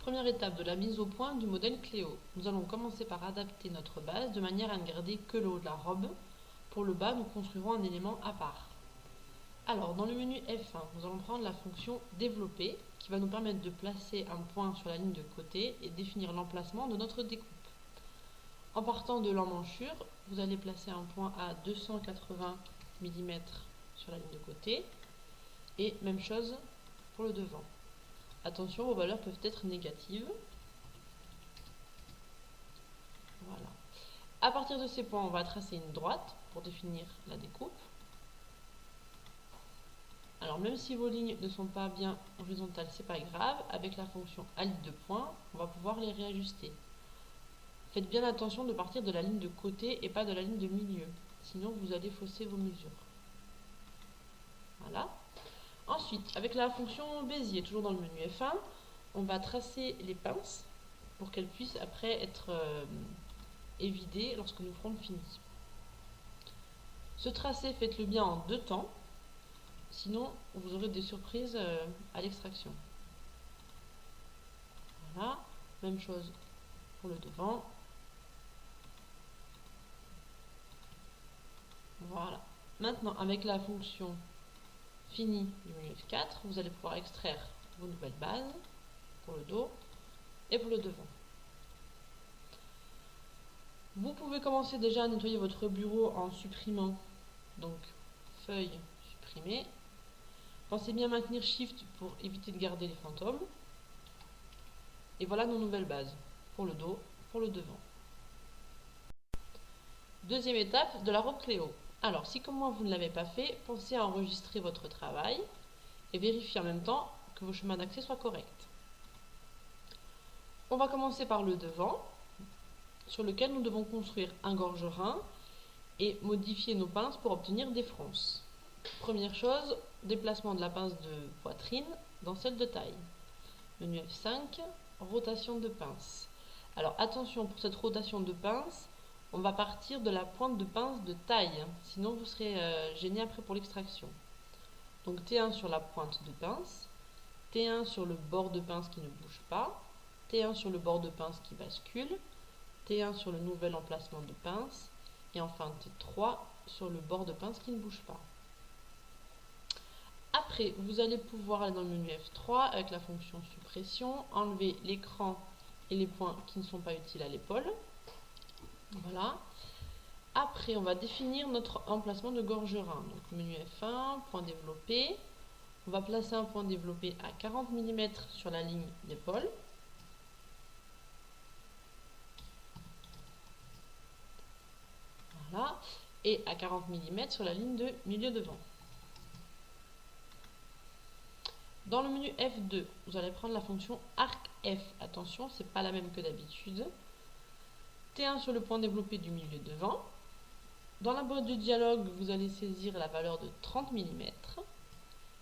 Première étape de la mise au point du modèle Cléo. Nous allons commencer par adapter notre base de manière à ne garder que le haut de la robe. Pour le bas, nous construirons un élément à part. Alors, dans le menu F1, nous allons prendre la fonction développer qui va nous permettre de placer un point sur la ligne de côté et définir l'emplacement de notre découpe. En partant de l'emmanchure, vous allez placer un point à 280 mm sur la ligne de côté et même chose pour le devant. Attention, vos valeurs peuvent être négatives. Voilà. À partir de ces points, on va tracer une droite pour définir la découpe. Alors même si vos lignes ne sont pas bien horizontales, c'est pas grave. Avec la fonction alt de points, on va pouvoir les réajuster. Faites bien attention de partir de la ligne de côté et pas de la ligne de milieu. Sinon, vous allez fausser vos mesures. Voilà. Ensuite, avec la fonction Bézier, toujours dans le menu F1, on va tracer les pinces pour qu'elles puissent après être évidées lorsque nous ferons le fini. Ce tracé, faites-le bien en 2 temps, sinon vous aurez des surprises à l'extraction. Voilà, même chose pour le devant. Voilà. Maintenant, avec la fonction Fini du menu F4, vous allez pouvoir extraire vos nouvelles bases pour le dos et pour le devant. Vous pouvez commencer déjà à nettoyer votre bureau en supprimant, donc feuille supprimer. Pensez bien à maintenir Shift pour éviter de garder les fantômes. Et voilà nos nouvelles bases pour le dos, pour le devant. Deuxième étape de la robe Cléo. Alors, si comme moi vous ne l'avez pas fait, pensez à enregistrer votre travail et vérifiez en même temps que vos chemins d'accès soient corrects. On va commencer par le devant, sur lequel nous devons construire un gorgerin et modifier nos pinces pour obtenir des fronces. Première chose, déplacement de la pince de poitrine dans celle de taille. Menu F5, rotation de pince. Alors attention, pour cette rotation de pince, on va partir de la pointe de pince de taille, sinon vous serez gêné après pour l'extraction. Donc T1 sur la pointe de pince, T1 sur le bord de pince qui ne bouge pas, T1 sur le bord de pince qui bascule, T1 sur le nouvel emplacement de pince, et enfin T3 sur le bord de pince qui ne bouge pas. Après, vous allez pouvoir aller dans le menu F3 avec la fonction suppression, enlever l'écran et les points qui ne sont pas utiles à l'épaule. Voilà. Après, on va définir notre emplacement de gorgerin. Donc, menu F1, point développé. On va placer un point développé à 40 mm sur la ligne d'épaule. Voilà. Et à 40 mm sur la ligne de milieu devant. Dans le menu F2, vous allez prendre la fonction arc F. Attention, c'est pas la même que d'habitude. T1 sur le point développé du milieu devant. Dans la boîte de dialogue, vous allez saisir la valeur de 30 mm.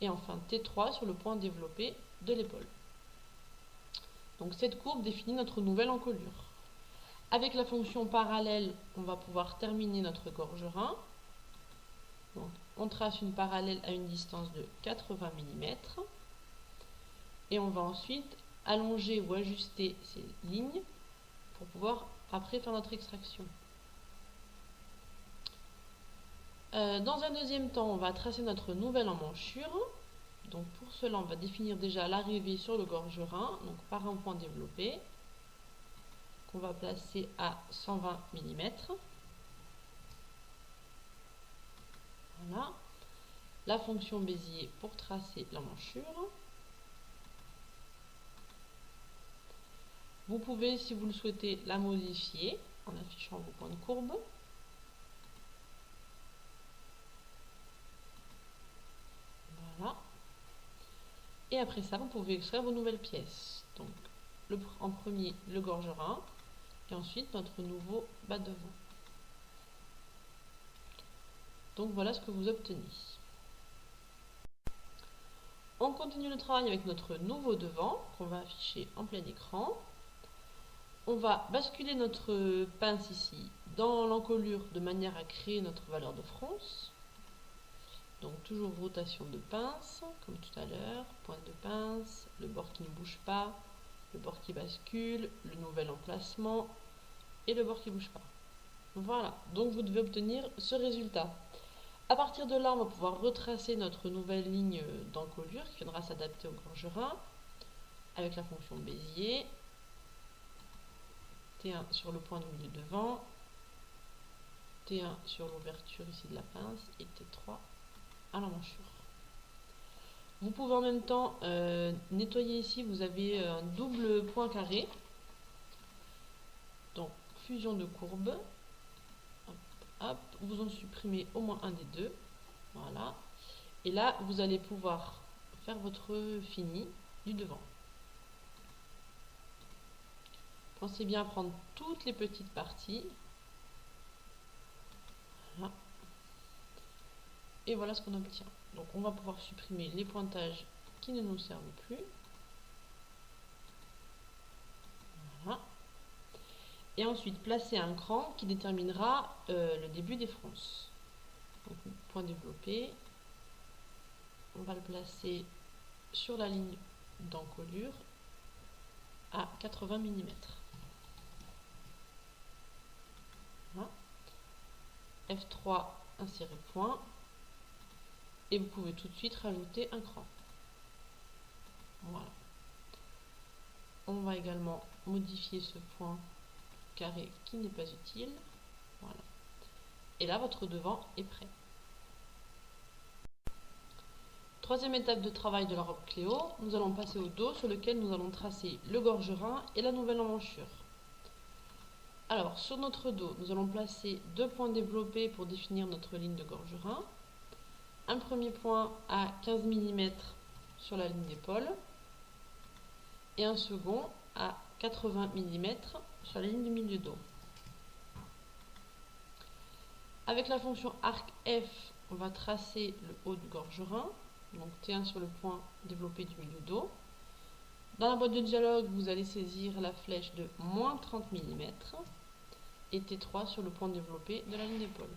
Et enfin T3 sur le point développé de l'épaule. Donc cette courbe définit notre nouvelle encolure. Avec la fonction parallèle, on va pouvoir terminer notre gorgerin. Donc, on trace une parallèle à une distance de 80 mm. Et on va ensuite allonger ou ajuster ces lignes pour pouvoir après faire notre extraction. Dans un deuxième temps, on va tracer notre nouvelle emmanchure. Donc pour cela, on va définir déjà l'arrivée sur le gorgerin, donc par un point développé, qu'on va placer à 120 mm. Voilà. La fonction Bézier pour tracer l'emmanchure. Vous pouvez, si vous le souhaitez, la modifier en affichant vos points de courbe. Voilà. Et après ça, vous pouvez extraire vos nouvelles pièces. Donc, en premier, le gorgerin, et ensuite notre nouveau bas devant. Donc voilà ce que vous obtenez. On continue le travail avec notre nouveau devant, qu'on va afficher en plein écran. On va basculer notre pince ici dans l'encolure de manière à créer notre valeur de fronce. Donc toujours rotation de pince, comme tout à l'heure, pointe de pince, le bord qui ne bouge pas, le bord qui bascule, le nouvel emplacement et le bord qui ne bouge pas. Voilà, donc vous devez obtenir ce résultat. À partir de là, on va pouvoir retracer notre nouvelle ligne d'encolure qui viendra s'adapter au gorgerin avec la fonction Bézier. T1 sur le point du milieu devant, T1 sur l'ouverture ici de la pince et T3 à l'emmanchure. Vous pouvez en même temps nettoyer ici, vous avez un double point carré. Donc fusion de courbes. Hop, hop, vous en supprimez au moins un des deux. Voilà. Et là, vous allez pouvoir faire votre fini du devant. Pensez bien à prendre toutes les petites parties. Voilà. Et voilà ce qu'on obtient. Donc on va pouvoir supprimer les pointages qui ne nous servent plus. Voilà. Et ensuite placer un cran qui déterminera le début des fronces. Donc point développé. On va le placer sur la ligne d'encolure à 80 mm. Voilà. F3, insérer point. Et vous pouvez tout de suite rajouter un cran. Voilà. On va également modifier ce point carré qui n'est pas utile. Voilà. Et là, votre devant est prêt. Troisième étape de travail de la robe Cléo, nous allons passer au dos sur lequel nous allons tracer le gorgerin et la nouvelle emmanchure. Alors, sur notre dos, nous allons placer deux points développés pour définir notre ligne de gorgerin. Un premier point à 15 mm sur la ligne d'épaule et un second à 80 mm sur la ligne du milieu dos. Avec la fonction arc F, on va tracer le haut du gorgerin, donc T1 sur le point développé du milieu dos. Dans la boîte de dialogue, vous allez saisir la flèche de moins 30 mm et T3 sur le point développé de la ligne d'épaule.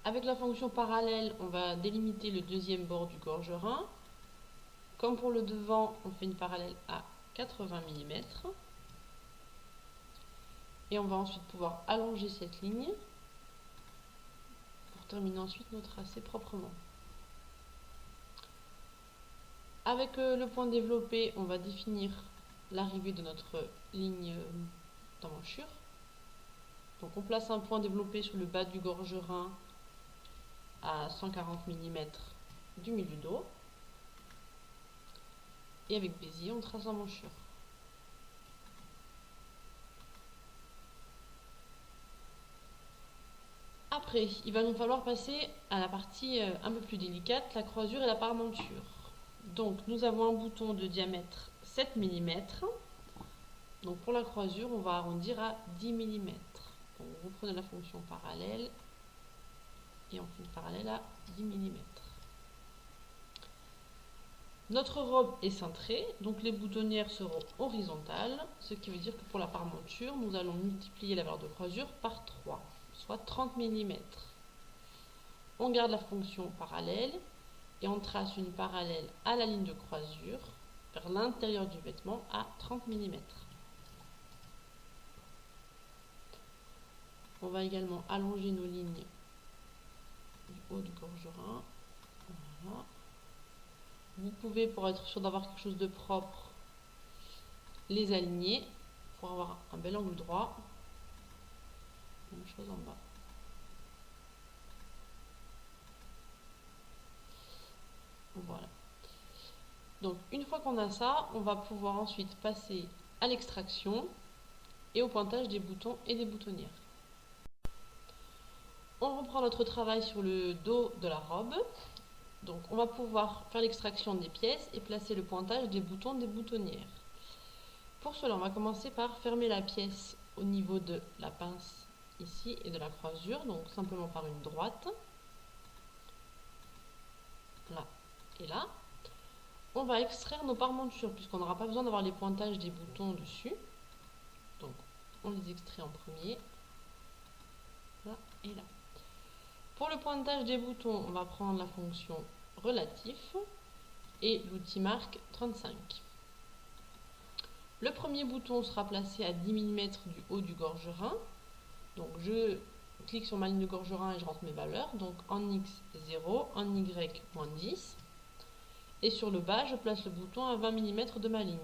Avec la fonction parallèle, on va délimiter le deuxième bord du gorgerin. Comme pour le devant, on fait une parallèle à 80 mm. Et on va ensuite pouvoir allonger cette ligne pour terminer ensuite notre tracé proprement. Avec le point développé, on va définir l'arrivée de notre ligne d'emmanchure. Donc on place un point développé sur le bas du gorgerin à 140 mm du milieu dos. Et avec Bézier, on trace l'emmanchure. Après, il va nous falloir passer à la partie un peu plus délicate, la croisure et la parmenture. Donc nous avons un bouton de diamètre 7 mm. Donc pour la croisure, on va arrondir à 10 mm. Donc vous prenez la fonction parallèle et on fait une parallèle à 10 mm. Notre robe est cintrée, donc les boutonnières seront horizontales, ce qui veut dire que pour la parmenture, nous allons multiplier la valeur de croisure par 3, soit 30 mm. On garde la fonction parallèle et on trace une parallèle à la ligne de croisure vers l'intérieur du vêtement à 30 mm. On va également allonger nos lignes du haut du gorgerin. Voilà. Vous pouvez, pour être sûr d'avoir quelque chose de propre, les aligner pour avoir un bel angle droit. Même chose en bas. Voilà. Donc une fois qu'on a ça, on va pouvoir ensuite passer à l'extraction et au pointage des boutons et des boutonnières. On reprend notre travail sur le dos de la robe. Donc on va pouvoir faire l'extraction des pièces et placer le pointage des boutons des boutonnières. Pour cela, on va commencer par fermer la pièce au niveau de la pince ici et de la croisure, donc simplement par une droite. Là et là. On va extraire nos parmentures puisqu'on n'aura pas besoin d'avoir les pointages des boutons dessus. Donc on les extrait en premier. Là et là. Pour le pointage des boutons, on va prendre la fonction relatif et l'outil marque 35. Le premier bouton sera placé à 10 mm du haut du gorgerin. Donc je clique sur ma ligne de gorgerin et je rentre mes valeurs. Donc en X 0, en Y moins 10. Et sur le bas, je place le bouton à 20 mm de ma ligne.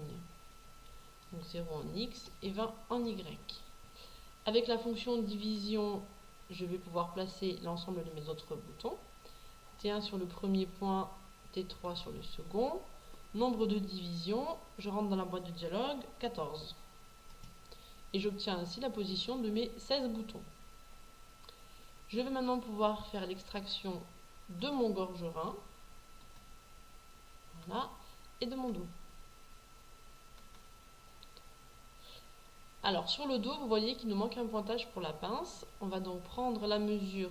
Donc 0 en X et 20 en Y. Avec la fonction division, je vais pouvoir placer l'ensemble de mes autres boutons. T1 sur le premier point, T3 sur le second. Nombre de divisions, je rentre dans la boîte de dialogue, 14. Et j'obtiens ainsi la position de mes 16 boutons. Je vais maintenant pouvoir faire l'extraction de mon gorgerin. Voilà, et de mon dos. Alors sur le dos, vous voyez qu'il nous manque un pointage pour la pince. On va donc prendre la mesure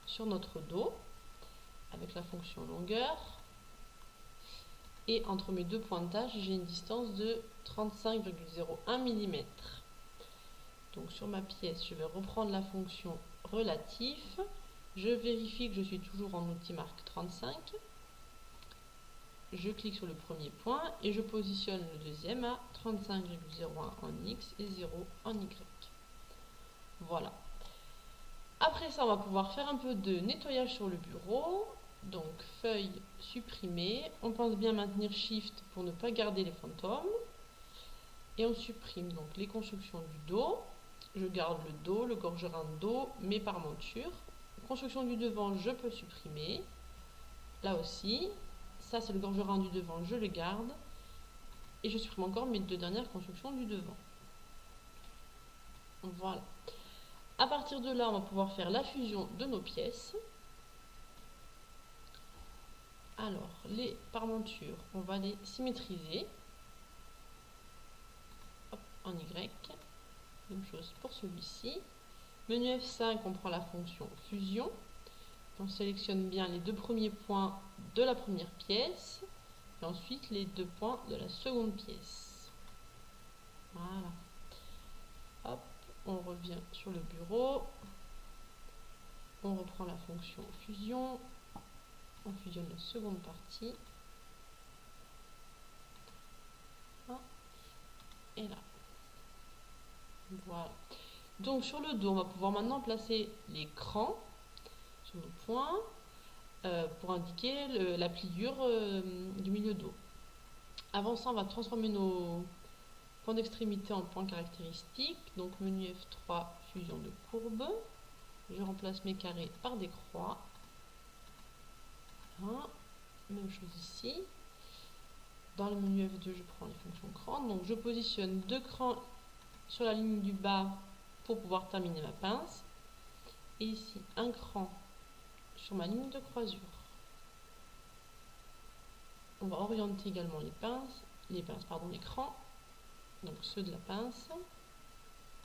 sur notre dos avec la fonction longueur. Et entre mes deux pointages, j'ai une distance de 35,01 mm. Donc sur ma pièce, je vais reprendre la fonction relatif. Je vérifie que je suis toujours en outil marque 35. Je clique sur le premier point et je positionne le deuxième à 35,01 en X et 0 en Y. Voilà. Après ça, on va pouvoir faire un peu de nettoyage sur le bureau. Donc feuille supprimée. On pense bien maintenir Shift pour ne pas garder les fantômes. Et on supprime donc les constructions du dos. Je garde le dos, le gorgerin de dos, mes parmentures. Construction du devant, je peux supprimer. Là aussi. Ça, c'est le gorgerin du devant, je le garde. Et je supprime encore mes deux dernières constructions du devant. Voilà. À partir de là, on va pouvoir faire la fusion de nos pièces. Alors, les parmentures, on va les symétriser. Hop, en Y. Même chose pour celui-ci. Menu F5, on prend la fonction fusion. On sélectionne bien les deux premiers points de la première pièce et ensuite les deux points de la seconde pièce. Voilà. Hop, on revient sur le bureau. On reprend la fonction fusion. On fusionne la seconde partie. Là et là. Voilà. Donc sur le dos, on va pouvoir maintenant placer les crans sur nos points pour indiquer la pliure du milieu dos. Avant ça, on va transformer nos points d'extrémité en points caractéristiques. Donc menu F3, fusion de courbe. Je remplace mes carrés par des croix. Voilà. Même chose ici. Dans le menu F2, je prends les fonctions crans. Donc je positionne deux crans sur la ligne du bas pour pouvoir terminer ma pince. Et ici, un cran sur ma ligne de croisure. On va orienter également les crans, donc ceux de la pince.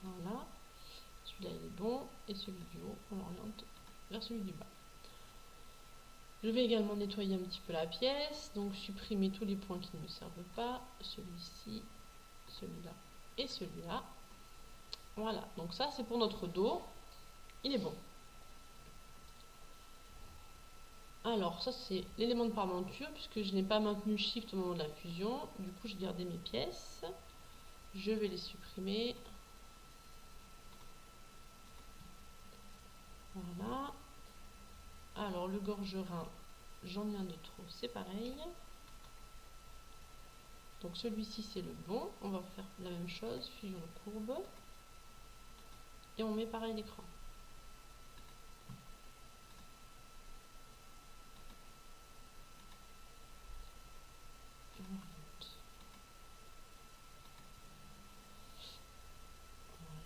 Voilà. Celui-là, il est bon. Et celui du haut, on l'oriente vers celui du bas. Je vais également nettoyer un petit peu la pièce. Donc, supprimer tous les points qui ne me servent pas. Celui-ci, celui-là et celui-là. Voilà. Donc ça, c'est pour notre dos. Il est bon. Alors, ça, c'est l'élément de parmenture, puisque je n'ai pas maintenu Shift au moment de la fusion. Du coup, j'ai gardé mes pièces. Je vais les supprimer. Voilà. Alors, le gorgerin, j'en ai un de trop, c'est pareil. Donc, celui-ci, c'est le bon. On va faire la même chose, fusion de courbe. Et on met pareil l'écran.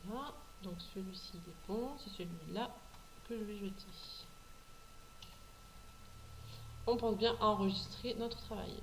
Voilà. Donc, celui-ci est bon. C'est celui-là que je vais jeter. On pense bien à enregistrer notre travail.